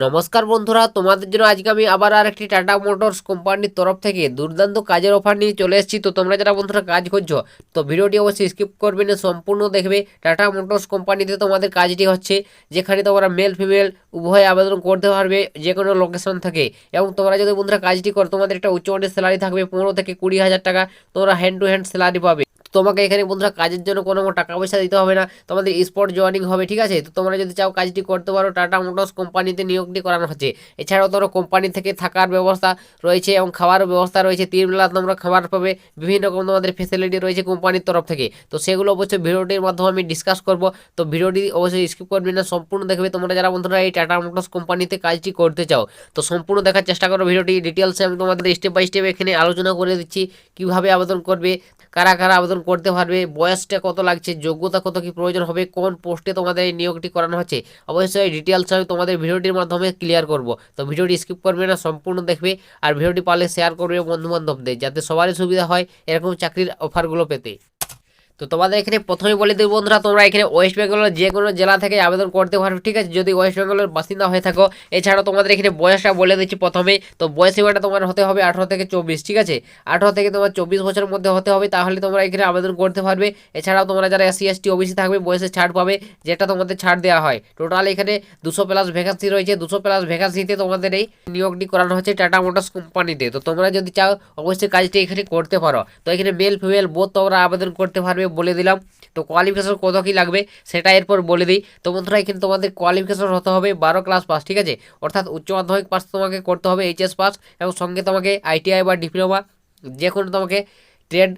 নমস্কার বন্ধুরা, তোমাদের জন্য আজকে আমি আবার আরেকটি টাটা মোটরস কোম্পানির তরফ থেকে দুর্দান্ত কাজের অফার নিয়ে চলে এসেছি। তো তোমরা যারা বন্ধুরা কাজ করছো, তো ভিডিওটি অবশ্যই স্কিপ করবে না, সম্পূর্ণ দেখবে। টাটা মোটরস কোম্পানিতে তোমাদের কাজটি হচ্ছে যেখানে তোমরা মেল ফিমেল উভয় আবেদন করতে পারবে যে কোনো লোকেশন থেকে। এবং তোমরা যদি বন্ধুরা কাজটি করো, তোমাদের একটা উচ্চমানের স্যালারি থাকবে 15 থেকে 20 হাজার টাকা। তোমরা হ্যান্ড টু হ্যান্ড স্যালারি পাবে। তোমাকে এখানে বন্ধুরা কাজের জন্য কোনো টাকা পয়সা দিতে হবে না, তোমাদের স্পট জয়েনিং হবে, ঠিক আছে। তো তোমরা যদি চাও কাজটি করতে পারো, টাটা মোটরস কোম্পানিতে নিয়োগটি করানো হচ্ছে। এছাড়াও তোমরা কোম্পানি থেকে থাকার ব্যবস্থা রয়েছে এবং খাওয়ার ব্যবস্থা রয়েছে, 3 বেলা তোমরা খাবার পাবে, বিভিন্ন রকম তোমাদের ফেসিলিটি রয়েছে কোম্পানির তরফ থেকে। তো সেগুলো অবশ্যই ভিডিওটির মাধ্যমে আমি ডিসকাস করব। তো ভিডিওটি অবশ্যই স্কিপ করবে না, সম্পূর্ণ দেখবে। তোমরা যারা বন্ধুরা এই টাটা মোটরস কোম্পানিতে কাজটি করতে চাও, তো সম্পূর্ণ দেখার চেষ্টা করো। ভিডিওটি ডিটেলসে আমি তোমাদের স্টেপ বাই স্টেপ এখানে আলোচনা করে দিচ্ছি, কিভাবে আবেদন করবে, কারা কারা আবেদন করতে পারবে, বয়সটা কত লাগছে, যোগ্যতা কত কি প্রয়োজন হবে, কোন পোস্টে তোমাদের এই নিয়োগটি করানো হচ্ছে, অবশ্যই ডিটেলস আমি তোমাদের ভিডিওটির মাধ্যমে ক্লিয়ার করব। তো ভিডিওটি স্কিপ করবে না, সম্পূর্ণ দেখবে। আর ভিডিওটি পারলে শেয়ার করবে বন্ধু বান্ধবদের, যাতে সবারই সুবিধা হয় এরকম চাকরির অফারগুলো পেতে। তো তোমাদের এখানে প্রথমেই বলে দেব বন্ধুরা, তোমরা এখানে ওয়েস্ট বেঙ্গলের যে কোনো জেলা থেকে আবেদন করতে পারবে, ঠিক আছে, যদি ওয়েস্ট বেঙ্গলের বাসিন্দা হয়ে থাকো। এছাড়াও তোমাদের এখানে বয়সটা বলে দিচ্ছি প্রথমেই। তো বয়স সীমাটা তোমার হতে হবে 18 থেকে 24, ঠিক আছে। 18 থেকে তোমার 24 বছরের মধ্যে হতে হবে, তাহলে তোমরা এখানে আবেদন করতে পারবে। এছাড়াও তোমরা যারা SC ST OBC থাকবে, বয়সে ছাড় পাবে, যেটা তোমাদের ছাড় দেওয়া হয়। টোটাল এখানে 200+ ভ্যাকান্সি রয়েছে। 200+ ভ্যাকান্সিতে তোমাদের এই নিয়োগটি করানো হচ্ছে টাটা মোটরস কোম্পানিতে। তো তোমরা যদি চাও অবশ্যই কাজটি এখানে করতে পারো। তো এখানে মেল ফিমেল বোথ তোমরা আবেদন করতে পারবে বলে দিলাম। তো কোয়ালিফিকেশন কত কি লাগবে সেটা এরপর বলে দিই। তো বন্ধুরা এখানে তোমাদের কোয়ালিফিকেশন হতে হবে 12 ক্লাস পাস, ঠিক আছে, অর্থাৎ উচ্চ মাধ্যমিক পাস তোমাকে করতে হবে, HS পাস, এবং সঙ্গে তোমাকে ITI বা ডিপ্লোমা, যে কোনো তোমাকে ট্রেড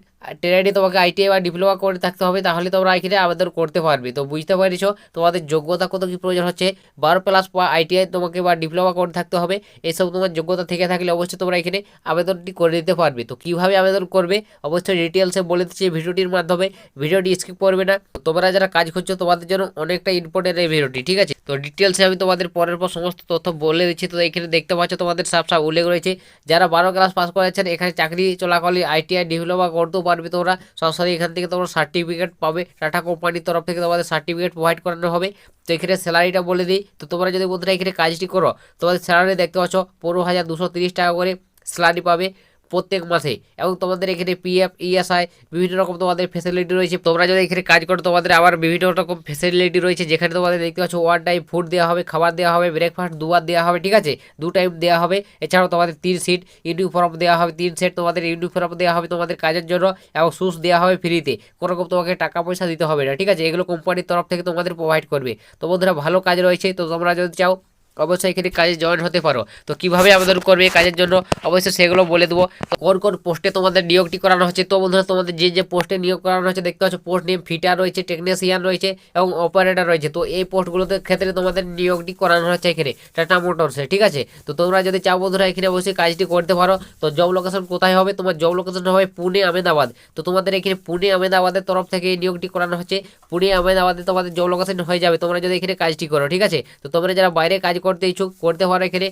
ট্রেডে তোমাকে ITI বা ডিপ্লোমা করে থাকতে হবে, তাহলে তোমরা এখানে আবেদন করতে পারবে। তো বুঝতে পারছো তোমাদের যোগ্যতা কত কি প্রয়োজন হচ্ছে। 12+ ITI তোমাকে বা ডিপ্লোমা করে থাকতে হবে। এইসব তোমার যোগ্যতা থেকে থাকলে অবশ্যই তোমরা এখানে আবেদনটি করে দিতে পারবে। তো কীভাবে আবেদন করবে অবশ্যই ডিটেলসে বলে দিচ্ছি ভিডিওটির মাধ্যমে, ভিডিওটি স্কিপ করবে না। তোমরা যারা কাজ করছো তোমাদের জন্য অনেকটা ইম্পর্টেন্ট এই ভিডিওটি, ঠিক আছে। তো ডিটেলসে আমি তোমাদের পরের পর সমস্ত তথ্য বলে দিচ্ছি। তো এখানে দেখতে পাচ্ছ তোমাদের সাফ উল্লেখ রয়েছে, যারা 12 ক্লাস পাস করেছেন এখানে চাকরি চলাকালীন ITI ডিপ্লোমা করতেও পারবে তোমরা। সরাসরি এখান থেকে তোমরা সার্টিফিকেট পাবে, টাটা কোম্পানির তরফ থেকে তোমাদের সার্টিফিকেট প্রোভাইড করানো হবে। তো এখানে স্যালারিটা বলে দিই। তো তোমরা যদি বন্ধুরা এখানে কাজটি করো, তোমাদের স্যালারি দেখতে পাচ্ছ 15,230 টাকা করে স্যালারি পাবে প্রত্যেক মাসে। এবং তোমাদের এখানে PF ESI বিভিন্ন রকম তোমাদের ফেসিলিটি রয়েছে। তোমরা যদি এখানে কাজ করো তোমাদের আবার বিভিন্ন রকম ফেসিলিটি রয়েছে, যেখানে তোমাদের দেখতে পাচ্ছ 1 টাইম ফুড দেওয়া হবে, খাবার দেওয়া হবে, ব্রেকফাস্ট 2 বার দেওয়া হবে, ঠিক আছে, 2 টাইম দেওয়া হবে। এছাড়াও তোমাদের 3 সিট ইউনিফর্ম দেওয়া হবে, 3 সেট তোমাদের ইউনিফর্ম দেওয়া হবে তোমাদের কাজের জন্য, এবং শুজ দেওয়া হবে ফ্রিতে, কোনো রকম তোমাকে টাকা পয়সা দিতে হবে না, ঠিক আছে। এগুলো কোম্পানির তরফ থেকে তোমাদের প্রোভাইড করবে। তো বন্ধুরা ভালো কাজ রয়েছে। তো তোমরা যদি চাও অবশ্যই এখানে কাজে জয়েন হতে পারো। তো কিভাবে আবেদন করবে কাজের জন্য অবশ্যই সেগুলো বলে দেবো। তো কোন কোন পোস্টে তোমাদের নিয়োগটি করানো হচ্ছে। তো বন্ধুরা তোমাদের যে পোস্টে নিয়োগ করানো হচ্ছে দেখতে পাচ্ছ, পোস্ট নেম ফিটার রয়েছে, টেকনিশিয়ান রয়েছে এবং অপারেটর রয়েছে। তো এই পোস্টগুলোতে ক্ষেত্রে তোমাদের নিয়োগটি করানো হচ্ছে এখানে টাটা মোটরসে, ঠিক আছে। তো তোমরা যদি চাও বন্ধুরা এখানে অবশ্যই কাজটি করতে পারো। তো জব লোকেশন কোথায় হবে, তোমার জব লোকেশন হবে পুনে আহমেদাবাদ। তো তোমাদের এখানে পুনে আহমেদাবাদের তরফ থেকে এই নিয়োগটি করানো হচ্ছে। পুনে আহমেদাবাদে তোমাদের জব লোকেশন হয়ে যাবে তোমরা যদি এখানে কাজটি করো, ঠিক আছে। তো তোমরা যারা বাইরে কাজ করতে ইচ্ছুক করতে পারো এখানে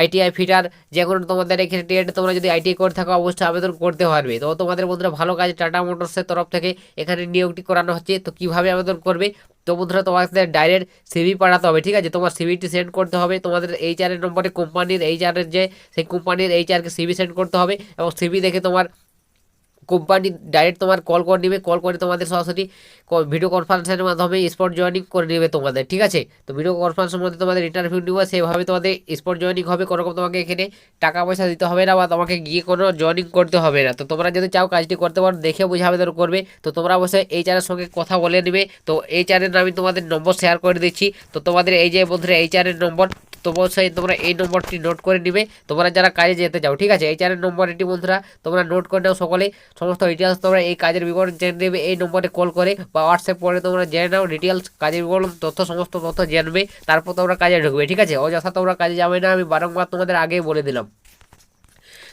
ITI ফিটার, যে কোনো তোমাদের এখানে ট্রেড তোমরা যদি ITI করে থাকো অবশ্যই আবেদন করতে পারবে। তো তোমাদের বন্ধুরা ভালো কাজ টাটা মোটরসের তরফ থেকে এখানে নিয়োগটি করানো হচ্ছে। তো কিভাবে আবেদন করবে, তো বন্ধুরা তোমাদের ডাইরেক্ট CV পাঠাতে হবে, ঠিক আছে। তোমার CVটি সেন্ড করতে হবে তোমাদের HR এর নম্বরে, কোম্পানির HR এর যে সেই কোম্পানির HR কে CV সেন্ড করতে হবে, এবং CV দেখে তোমার কোম্পানি ডাইরেক্ট তোমার কল করে নেবে, কল করে তোমাদের সরাসরি ভিডিও কনফারেন্সের মাধ্যমে স্পট জয়েনিং করে নেবে তোমাদের, ঠিক আছে। তো ভিডিও কনফারেন্সের মধ্যে তোমাদের ইন্টারভিউ নেবে, সেভাবে তোমাদের স্পট জয়েনিং হবে। কোনো রকম তোমাকে এখানে টাকা পয়সা দিতে হবে না, বা তোমাকে গিয়ে কোনো জয়েনিং করতে হবে না। তো তোমরা যদি চাও কাজটি করতে পারো, দেখে বুঝে আবেদন করবে। তো তোমরা অবশ্যই HR এর সঙ্গে কথা বলে নেবে। তো HR এর আমি তোমাদের নম্বর শেয়ার করে দিচ্ছি। তো তোমাদের এই যে বন্ধুরা HR এর নম্বর, তো অবশ্যই তোমরা এই নম্বরটি নোট করে নিবে তোমরা যারা কাজে যেতে চাও, ঠিক আছে। HR এর নম্বর এটি বন্ধুরা তোমরা নোট করে নাও সকলে। সমস্ত ডিটেলস তোমরা এই কাজের বিবরণ জেনে নেবে এই নম্বরে কল করে, বা হোয়াটসঅ্যাপ করে তোমরা জেনে নাও ডিটেলস, কাজের বিবরণ তথ্য সমস্ত তথ্য জানবে, তারপর তোমরা কাজে ঢুকবে, ঠিক আছে। অযথা তোমরা কাজে যাবে না, আমি বারংবার তোমাদের আগেই বলে দিলাম।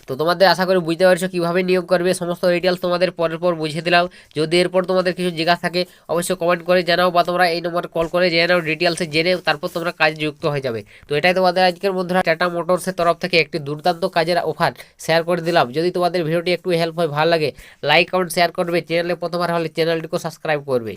তো তোমাদের আশা করি বুঝতে পারছো কীভাবে নিয়োগ করবে, সমস্ত ডিটেলস তোমাদের পরের পর বুঝিয়ে দিলাম। যদি এরপর তোমাদের কিছু জিজ্ঞাসা থাকে অবশ্যই কমেন্ট করে জানাও, বা তোমরা এই নম্বরে কল করে জেনে নাও ডিটেলসে, জেনে তারপর তোমরা কাজে যুক্ত হয়ে যাবে। তো এটাই তোমাদের আজকের বন্ধুরা টাটা মোটরসের তরফ থেকে একটি দুর্দান্ত কাজের অফার শেয়ার করে দিলাম। যদি তোমাদের ভিডিওটি একটু হেল্প হয়, ভালো লাগে, লাইক কমেন্ট শেয়ার করবে, চ্যানেলে প্রথমবার হলে চ্যানেলটিকে সাবস্ক্রাইব করবে।